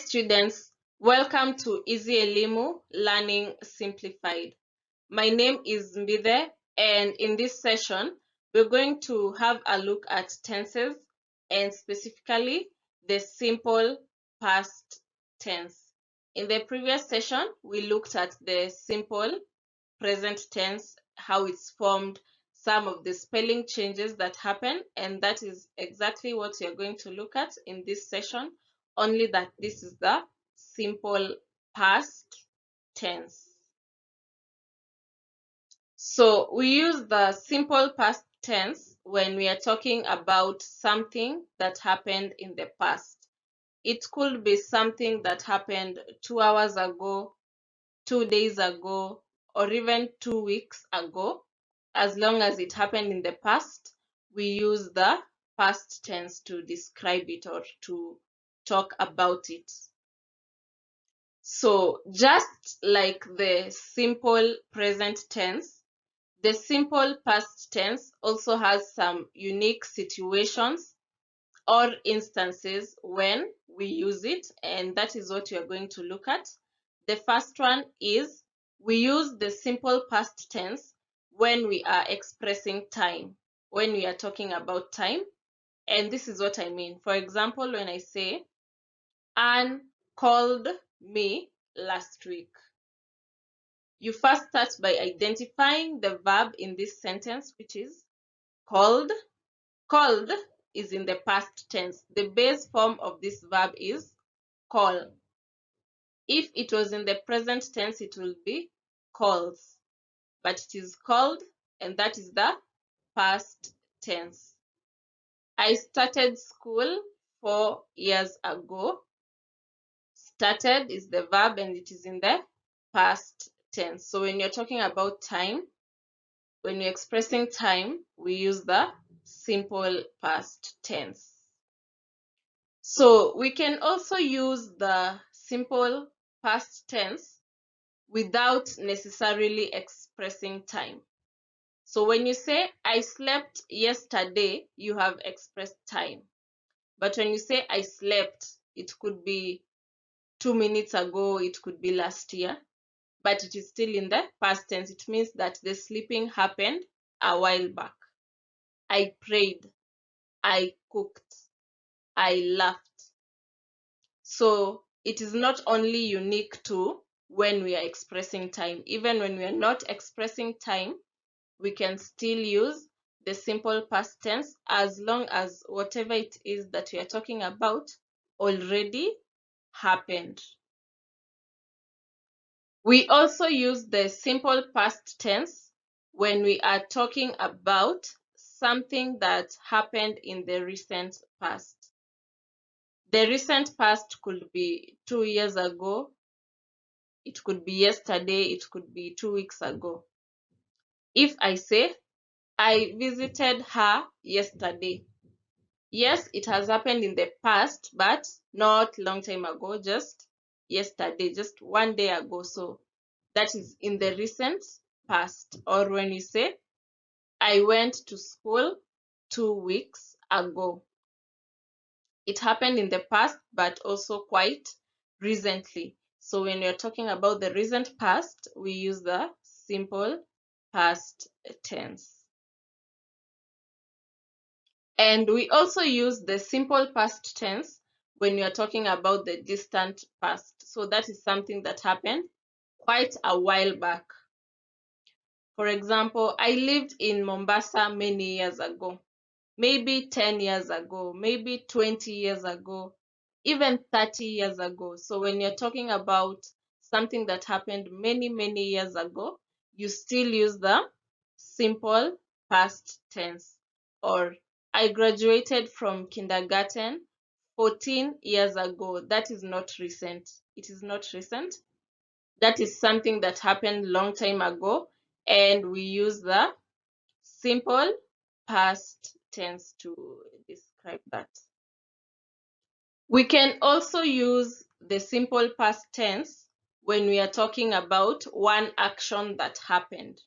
students, welcome to Easy Elimu Learning Simplified. My name is Mbide, and in this session, we're going to have a look at tenses and specifically the simple past tense. In the previous session, we looked at the simple present tense, how it's formed, some of the spelling changes that happen, and that is exactly what you're going to look at in this session, only that this is the simple past tense. So we use the simple past tense when we are talking about something that happened in the past. It could be something that happened 2 hours ago, 2 days ago, or even 2 weeks ago. As long as it happened in the past, we use the past tense to describe it or to talk about it. So just like the simple present tense, the simple past tense also has some unique situations or instances when we use it, and that is what we are going to look at. The first one is we use the simple past tense when we are expressing time, when we are talking about time. And this is what I mean. For example, when I say, Anne called me last week. You first start by identifying the verb in this sentence, which is called. Called is in the past tense. The base form of this verb is call. If it was in the present tense, it will be calls, but it is called, and that is the past tense. I started school 4 years ago. Started is the verb and it is in the past tense. So when you're talking about time, when you're expressing time, we use the simple past tense. So we can also use the simple past tense without necessarily expressing time. So when you say, I slept yesterday, you have expressed time. But when you say, I slept, it could be 2 minutes ago, it could be last year, but it is still in the past tense. It means that the sleeping happened a while back. I prayed, I cooked, I laughed. So it is not only unique to when we are expressing time. Even when we are not expressing time, we can still use the simple past tense as long as whatever it is that we are talking about already happened. We also use the simple past tense when we are talking about something that happened in the recent past. The recent past could be 2 years ago, it could be yesterday, it could be 2 weeks ago. If I say, I visited her yesterday. Yes, it has happened in the past, but not long time ago, just yesterday, just 1 day ago. So that is in the recent past. Or when you say, I went to school 2 weeks ago. It happened in the past, but also quite recently. So when you're talking about the recent past, we use the simple past tense. And we also use the simple past tense when we are talking about the distant past. So that is something that happened quite a while back. For example, I lived in Mombasa many years ago, maybe 10 years ago, maybe 20 years ago, even 30 years ago. So when you're talking about something that happened many, many years ago, you still use the simple past tense. Or I graduated from kindergarten 14 years ago. That is not recent. It is not recent. That is something that happened long time ago, and we use the simple past tense to describe that. We can also use the simple past tense when we are talking about one action that happened.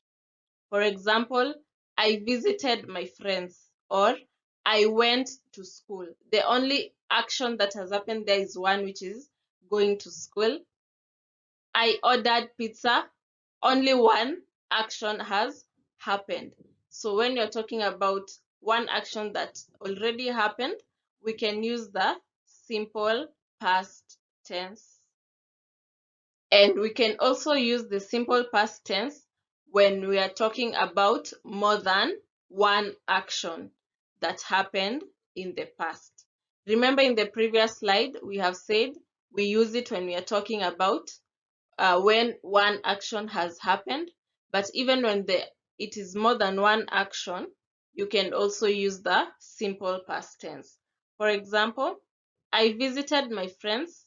For example, I visited my friends or I went to school. The only action that has happened there is one, which is going to school. I ordered pizza. Only one action has happened. So when you're talking about one action that already happened, we can use the simple past tense. And we can also use the simple past tense when we are talking about more than one action that happened in the past. Remember, in the previous slide, we have said we use it when we are talking about when one action has happened, but even when it is more than one action, you can also use the simple past tense. For example, I visited my friends,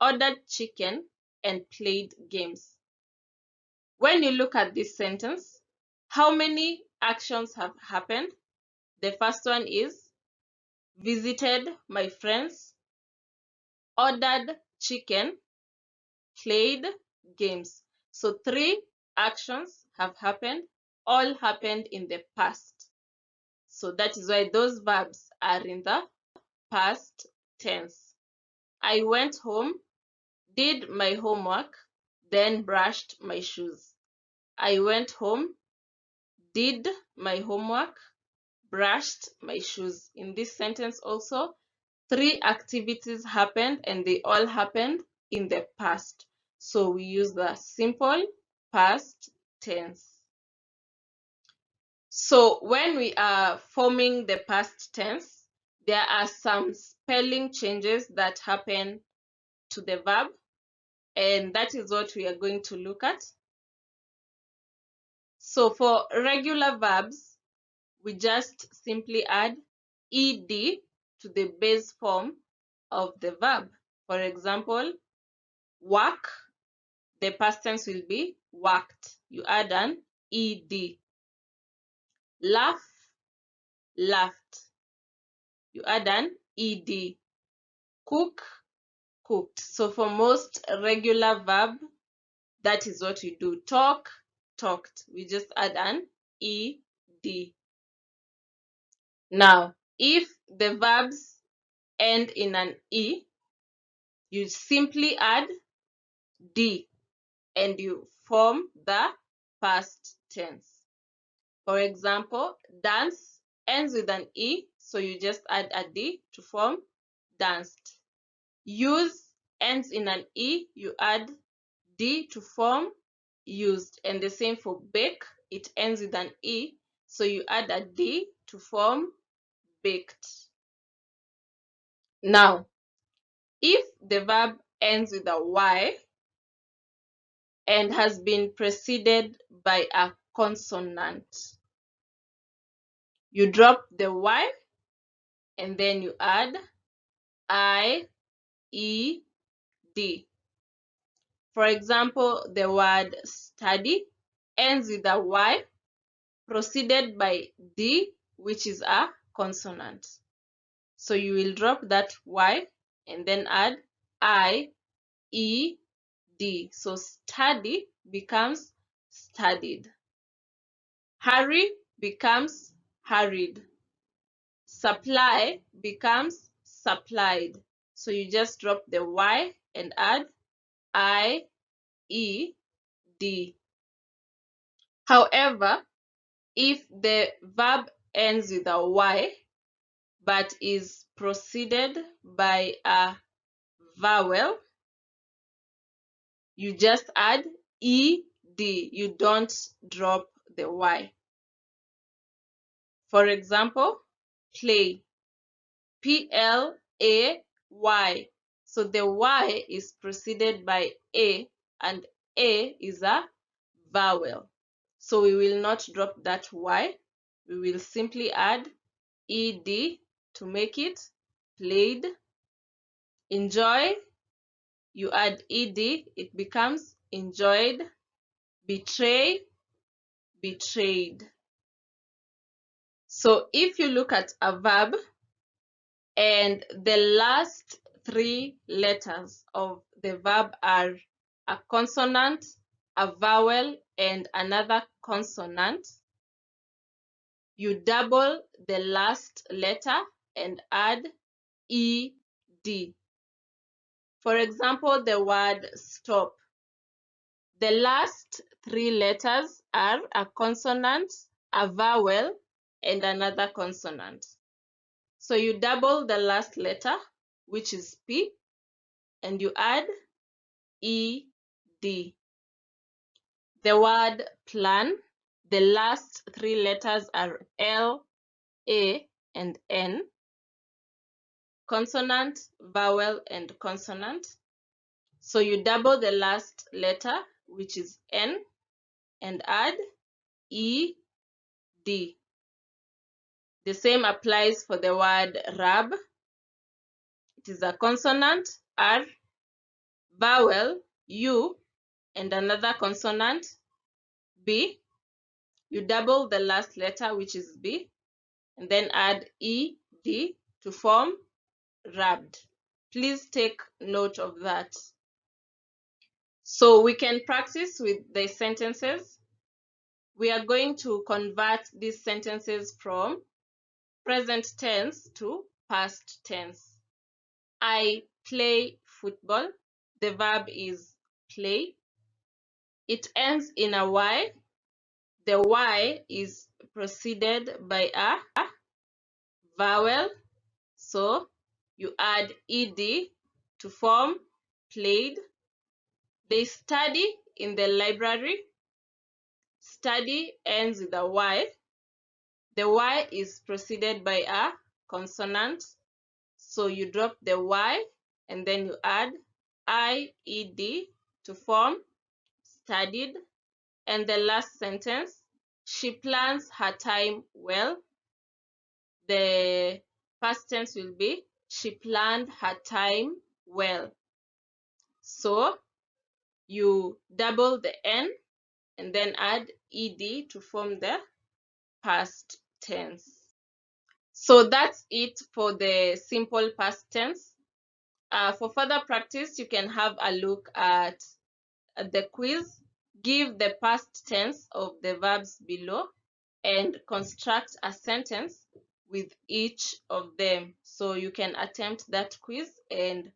ordered chicken, and played games. When you look at this sentence, how many actions have happened? The first one is visited my friends, ordered chicken, played games. So 3 actions have happened, all happened in the past. So that is why those verbs are in the past tense. I went home, did my homework, then brushed my shoes. I went home, did my homework, brushed my shoes. In this sentence also, 3 activities happened and they all happened in the past. So we use the simple past tense. So when we are forming the past tense, there are some spelling changes that happen to the verb, and that is what we are going to look at. So for regular verbs, we just simply add ed to the base form of the verb. For example, work, the past tense will be worked. You add an ed. Laugh, laughed. You add an ed. Cook, cooked. So for most regular verb, that is what we do. Talk, talked. We just add an ed. Now, if the verbs end in an e, you simply add d and you form the past tense. For example, dance ends with an e, so you just add a d to form danced. Use ends in an e, you add d to form used. And the same for bake, it ends with an e, so you add a d to form baked. Now, if the verb ends with a y and has been preceded by a consonant, you drop the y and then you add I, E, D. For example, the word study ends with a Y preceded by D, which is a consonant. So you will drop that Y and then add I, E, D. So study becomes studied. Hurry becomes hurried. Supply becomes supplied. So you just drop the Y and add I, E, D. However, if the verb ends with a Y but is preceded by a vowel, you just add ED. You don't drop the Y. For example, play. Play. So the Y is preceded by A, and A is a vowel. So we will not drop that Y. We will simply add ED to make it played. Enjoy, you add ED, it becomes enjoyed. Betray, betrayed. So if you look at a verb and the last 3 letters of the verb are a consonant, a vowel, and another consonant, you double the last letter and add ED. For example, the word stop. The last three letters are a consonant, a vowel, and another consonant. So you double the last letter, which is P, and you add ED. The word plan, the last three letters are L, A, and N. Consonant, vowel, and consonant. So you double the last letter, which is N, and add ED. The same applies for the word rub. It is a consonant, R, vowel, U, and another consonant, B. You double the last letter, which is B, and then add ED to form rubbed. Please take note of that. So we can practice with the sentences. We are going to convert these sentences from present tense to past tense. I play football. The verb is play. It ends in a Y. The Y is preceded by a vowel. So you add ed to form played. They study in the library. Study ends with a Y. The Y is preceded by a consonant. So you drop the Y and then you add IED to form studied. And the last sentence, she plans her time well. The past tense will be she planned her time well. So you double the N and then add ED to form the past tense. So that's it for the simple past tense. For further practice, you can have a look at the quiz. Give the past tense of the verbs below and construct a sentence with each of them. So you can attempt that quiz and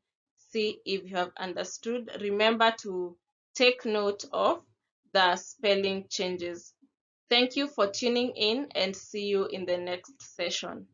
see if you have understood. Remember to take note of the spelling changes. Thank you for tuning in and see you in the next session.